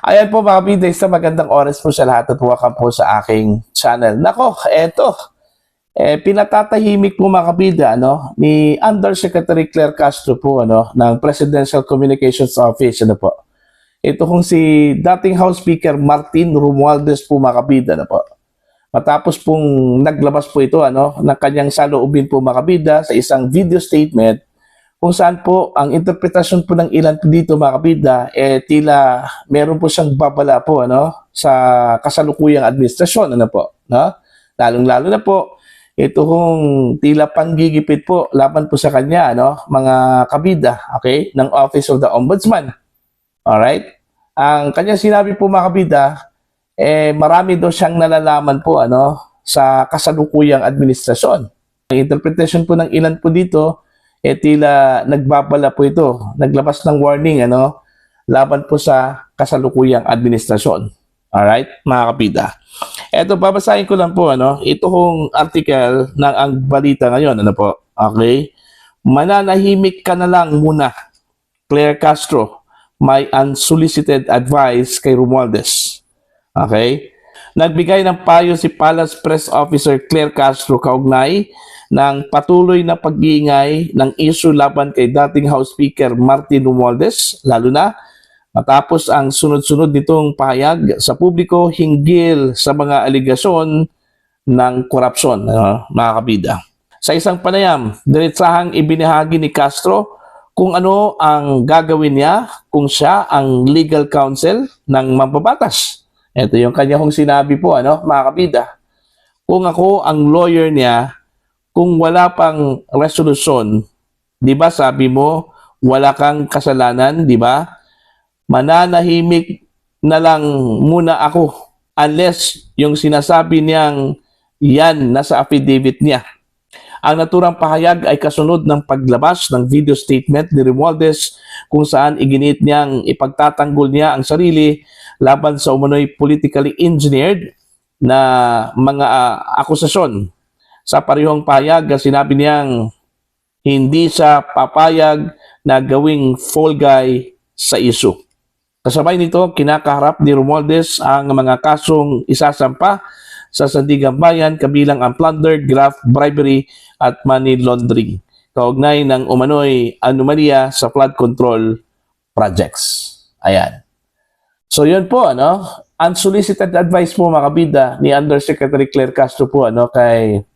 Ayan po mga kabida, sa magandang oras po sa lahat at welcome po sa aking channel. Nako, eto, pinatatahimik po mga kabida, ni Undersecretary Claire Castro po, ng Presidential Communications Office, po. Ito kung si dating House Speaker Martin Romualdez po mga kabida, po. Matapos pong naglabas po ito, ng kanyang saloobin po mga kabida sa isang video statement kung saan po ang interpretasyon po ng ilan po dito mga kabida, tila meron po siyang babala po sa kasalukuyang administrasyon, po, no? Lalong-lalo na po ito kung tila panggigipit po laban po sa kanya, mga kabida, okay, ng Office of the Ombudsman. Alright? Ang kanya sinabi po mga kabida, marami daw siyang nalalaman po sa kasalukuyang administrasyon. Ang interpretasyon po ng ilan po dito, tila nagbabala po ito, naglabas ng warning laban po sa kasalukuyang administrasyon. Alright, mga kapida. Ito, babasahin ko lang po, ito kong article ng ang balita ngayon, po. Okay? Mananahimik ka na lang muna, Claire Castro, may unsolicited advice kay Romualdez. Okay? Nagbigay ng payo si Palace Press Officer Claire Castro kaugnay ng patuloy na pag-iingay ng issue laban kay dating House Speaker Martin Romualdez, lalo na matapos ang sunod-sunod nitong pahayag sa publiko hinggil sa mga aligasyon ng korupsyon, mga kabida. Sa isang panayam, diretsahang ibinahagi ni Castro kung ano ang gagawin niya kung siya ang legal counsel ng mambabatas. Ito yung kanya kong sinabi po, mga kabida. Kung ako ang lawyer niya, kung wala pang resolusyon, di ba sabi mo, wala kang kasalanan, di ba? Mananahimik na lang muna ako unless yung sinasabi niyang yan nasa affidavit niya. Ang naturang pahayag ay kasunod ng paglabas ng video statement ni Romualdez kung saan iginit niyang ipagtatanggol niya ang sarili laban sa umano'y politically engineered na mga akusasyon. Sa parehong pahayag, sinabi niyang hindi siya papayag na gawing fall guy sa issue. Kasabay nito, kinakaharap ni Romualdez ang mga kasong isasampa sa Sandigan Bayan kabilang ang plunder, graft, bribery at money laundering, kaugnay ng umano'y anomalya sa flood control projects. Ayan. So yun po, unsolicited advice po mga kabida ni Undersecretary Claire Castro po kay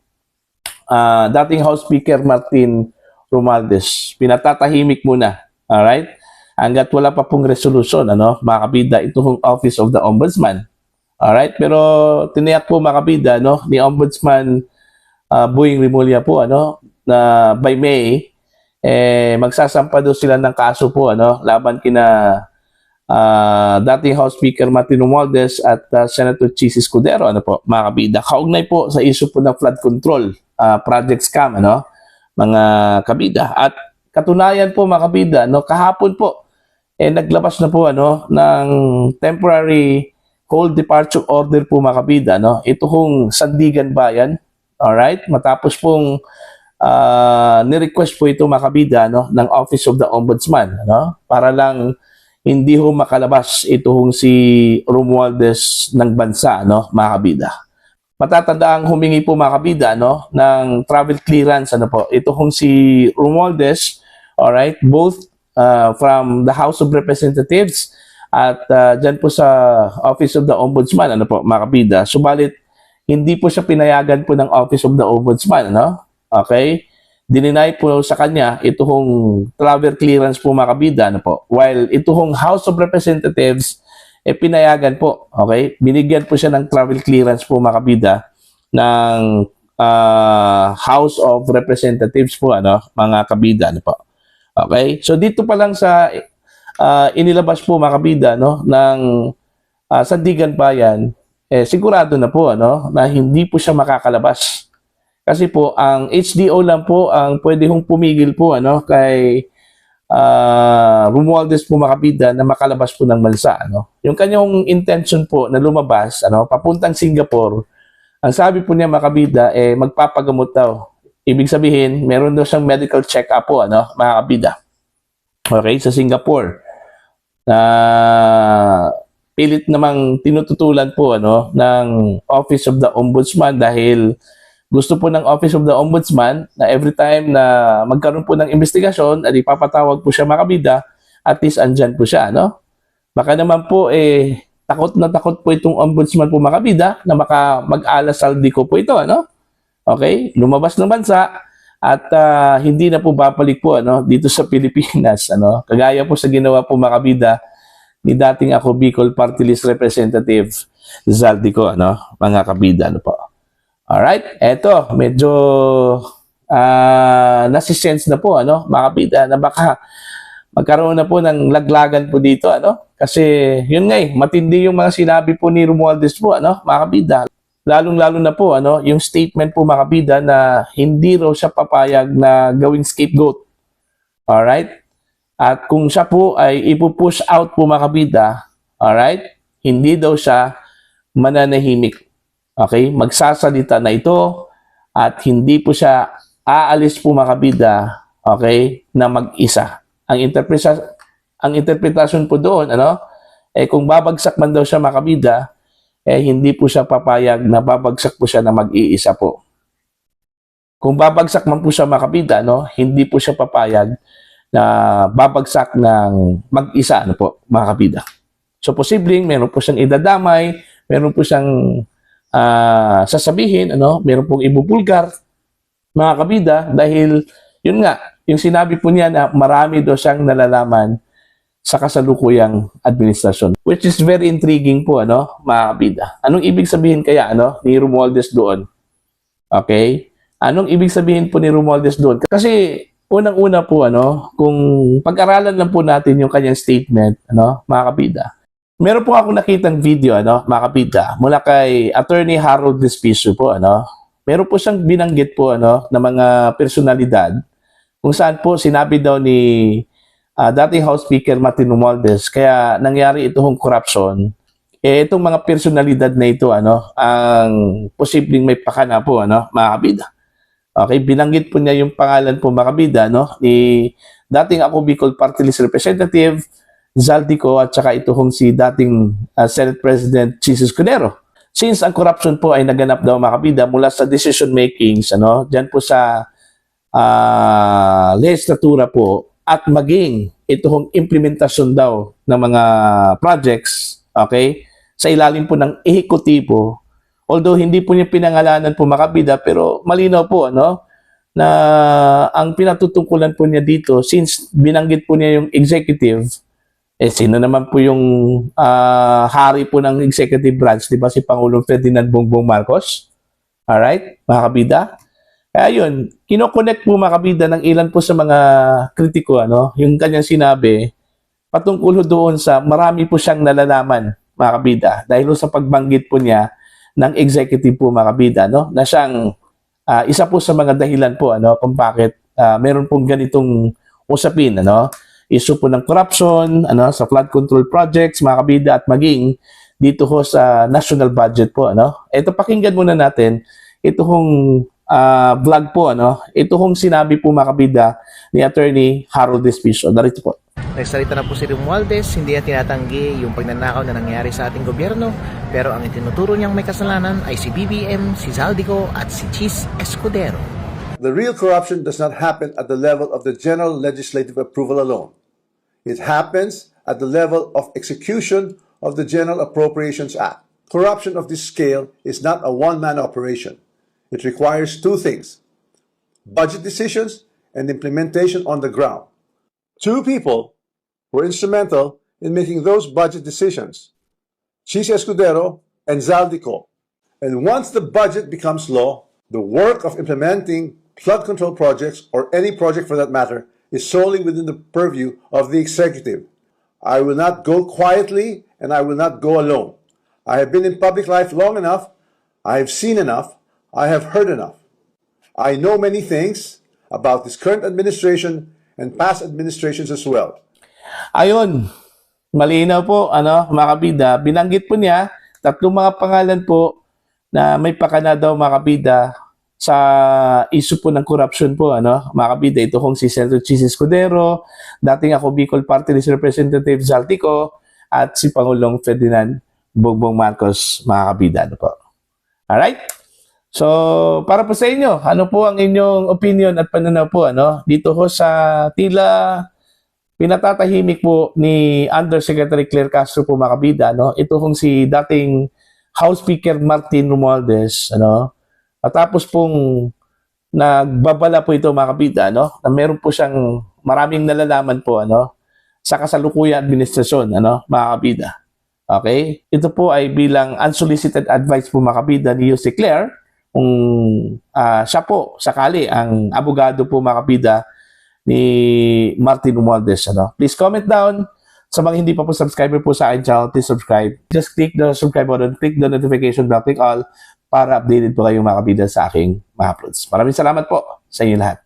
dating House Speaker Martin Romualdez. Pinatatahimik muna. Alright? Hanggat wala pa pong resolution, mga kabida, itong Office of the Ombudsman. Alright? Pero tiniyak po mga kabida, ni Ombudsman Boying Rimulya po, na by May, magsasampa daw sila ng kaso po, laban kina dating House Speaker Martin Romualdez at Senator Chis Escudero, po, mga kabida. Kaugnay po sa issue po ng flood control project scam, mga kabida. At katunayan po mga kabida, kahapon po, naglabas na po ng temporary cold departure order po mga kabida, ito kong Sandigan Bayan, alright, matapos pong ni-request po ito mga kabida, ng Office of the Ombudsman, para lang hindi ho makalabas ito kong si Romualdez ng bansa, mga kabida. Matatandaang humingi po mga kabida ng travel clearance po. Ito kung si Romualdez, alright, both from the House of Representatives at dyan po sa Office of the Ombudsman, po, mga kabida. Subalit, hindi po siya pinayagan po ng Office of the Ombudsman, Okay? Dininay po sa kanya ito kong travel clearance po mga kabida, po. While ito kong House of Representatives, pinayagan po, okay? Binigyan po siya ng travel clearance po mga kabida ng House of Representatives po, mga kabida, po. Okay? So dito pa lang sa inilabas po mga kabida, ng Sandigan Bayan, sigurado na po, na hindi po siya makakalabas. Kasi po, ang HDO lang po ang pwede hong pumigil po, kay Romualdez po mga kabida na makalabas po ng bansa. Yung kanyang intention po na lumabas, papuntang Singapore, ang sabi po niya mga kabida, magpapagamot daw. Ibig sabihin, meron daw siyang medical check-up po, mga kabida. Okay, sa Singapore. pilit namang tinututulan po ano ng Office of the Ombudsman dahil gusto po ng Office of the Ombudsman na every time na magkaroon po ng investigasyon at ipapatawag po siya mga kabida, at least andyan po siya, no? Baka naman po takot na takot po itong ombudsman po mga kabida na mag-alas saldi ko po ito, ano? Okay? Lumabas ng bansa at hindi na po babalik po ano dito sa Pilipinas, ano? Kagaya po sa ginawa po mga kabida ni dating ako Bicol Party List Representative Zaldico, ano, mga kabida, ano po. Alright, eto, medyo nasisense na po, ano, mga kabida, na baka magkaroon na po ng laglagan po dito, ano, kasi yun nga matindi yung mga sinabi po ni Romualdez po, ano, mga kabida. Lalong-lalo na po, ano, yung statement po mga kabida na hindi raw siya papayag na gawing scapegoat. Alright? At kung siya po ay ipupush out po mga kabida, alright, hindi daw siya mananahimik. Okay? Magsasalita na ito at hindi po siya aalis po mga kabida, okay, na mag-isa. Ang interpretasyon po doon, ano, kung babagsak man daw siya mga kabida, hindi po siya papayag na babagsak po siya na mag-iisa po. Kung babagsak man po siya mga kabida, no, hindi po siya papayag na babagsak ng mag-isa, ano po, mga kabida. So, posibleng meron po siyang idadamay, meron po siyang sasabihin, ano, meron pong ibubulgar, mga kabida, dahil, yun nga, yung sinabi po niya na marami daw siyang nalalaman sa kasalukuyang administrasyon, which is very intriguing po, ano, mga kabida. Anong ibig sabihin kaya, ano, ni Romualdez doon? Okay? Anong ibig sabihin po ni Romualdez doon? Kasi, unang-una po, ano, kung pag-aralan lang po natin yung kanyang statement, ano, mga kabida. Meron po ako nakitang video, ano, mga kabida, mula kay Attorney Harold Despicio po, ano. Meron po siyang binanggit po, ano, na mga personalidad kung saan po sinabi daw ni dating House Speaker Martin Romualdez, kaya nangyari itong corruption, itong mga personalidad na ito, ano, ang posibleng may pakana po, ano, mga kabida. Okay, binanggit po niya yung pangalan po mga kabida, no, ni dating ako Bicol Party List Representative Zaldico at saka ito hong si dating Senate President Chis Escudero. Since ang corruption po ay naganap daw mga kabida mula sa decision makings, ano, diyan po sa legislatura po at maging ito hong implementasyon daw ng mga projects, okay, sa ilalim po ng ehekutibo. Although hindi po niya pinangalanan po mga kabida, pero malinaw po, ano, na ang pinatutungkulan po niya dito, since binanggit po niya yung executive, sino naman po yung hari po ng executive branch, di ba, si Pangulong Ferdinand Bongbong Marcos? Alright, mga kabida? Kaya yun, kinoconnect po mga kabida ng ilan po sa mga kritiko, ano, yung kanyang sinabi, patungkol doon sa marami po siyang nalalaman, mga kabida, dahil sa pagbanggit po niya ng executive po mga kabida, no, na siyang isa po sa mga dahilan po, ano, kung bakit meron pong ganitong usapin, ano, issue po ng corruption, ano, sa flood control projects mga kabida, at maging dito ho sa national budget po, ano. Ito, pakinggan muna natin ito hong vlog po, ano, ito hong sinabi po mga kabida ni Attorney Harold Despicio. Narito po. Nagsalita na po si Romualdez, hindi niya tinatanggi yung pagnanakaw na nangyari sa ating gobyerno, pero ang itinuturo niyang may kasalanan ay si BBM, si Zaldico at si Chis Escudero. The real corruption does not happen at the level of the general legislative approval alone. It happens at the level of execution of the General Appropriations Act. Corruption of this scale is not a one-man operation. It requires two things: budget decisions and implementation on the ground. Two people were instrumental in making those budget decisions: Chis Escudero and Zaldico. And once the budget becomes law, the work of implementing flood control projects, or any project for that matter, is solely within the purview of the executive. I will not go quietly, and I will not go alone. I have been in public life long enough. I have seen enough. I have heard enough. I know many things about this current administration and past administrations as well. Ayun, malinaw po, ano, mga kabida, binanggit po niya tatlong mga pangalan po na may pakana daw mga kabida sa issue po ng corruption po, ano, mga kabida. Ito kong si Senator Chis Escudero, dating ako Bicol Party List Representative Zaldico, at si Pangulong Ferdinand Bongbong Marcos, mga kabida. Ano po. Alright? So, para po sa inyo, ano po ang inyong opinion at pananaw po dito ho sa tila pinatatahimik po ni Undersecretary Claire Castro po, mga kabida. Ito kung si dating House Speaker Martin Romualdez. Tapos pong nagbabala po ito, mga kabida, na meron po siyang maraming nalalaman po sa kasalukuyang administrasyon, mga kabida. Okay? Ito po ay bilang unsolicited advice po, mga kabida, ni Jose Claire, kung siya po sakali ang abogado po, mga kabida, ni Martin Romualdez. Please comment down. Sa mga hindi pa po subscriber po sa akin channel, please subscribe. Just click the subscribe button, click the notification bell, click all para updated po kayo, mga kabida, sa aking mga uploads. Maraming salamat po sa inyo lahat.